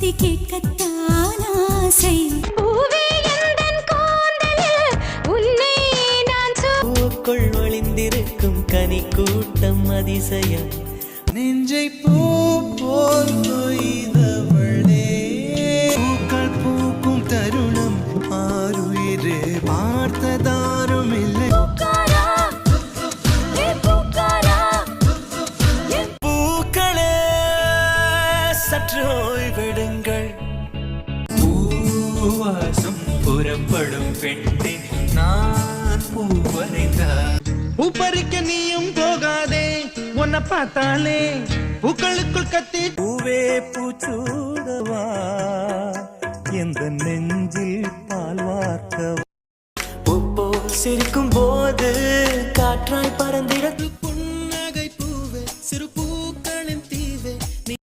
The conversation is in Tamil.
செய்தி கேட்கத்தான் ஆசை. பூவே எந்தன் கூந்தலில் உன்னை நான் பூக்குள் ஒளிந்திருக்கும் கனி கூட்டம் அதிசயம். நெஞ்சை பூ போல் கொய்தவளே, பூக்கள் பூக்கும் தருணம் ஆறுயிரே பார்த்ததாரும் இல்லை. பூக்களே சற்று ஓய்வெடுங்கள். பூவாசம் புறப்படும் பெண்ணே நான் பூ வரைந்தார். பூப்பறிக்க நீயும் போகாதே, உன்னை பார்த்தாலே பூக்களுக்குள் கத்தி. பூவே பூச்சூடவா எந்த நெஞ்சில் பால் வார்க்கவா. பூப்போ சிரிக்கும் போது காற்றாய் பறந்திட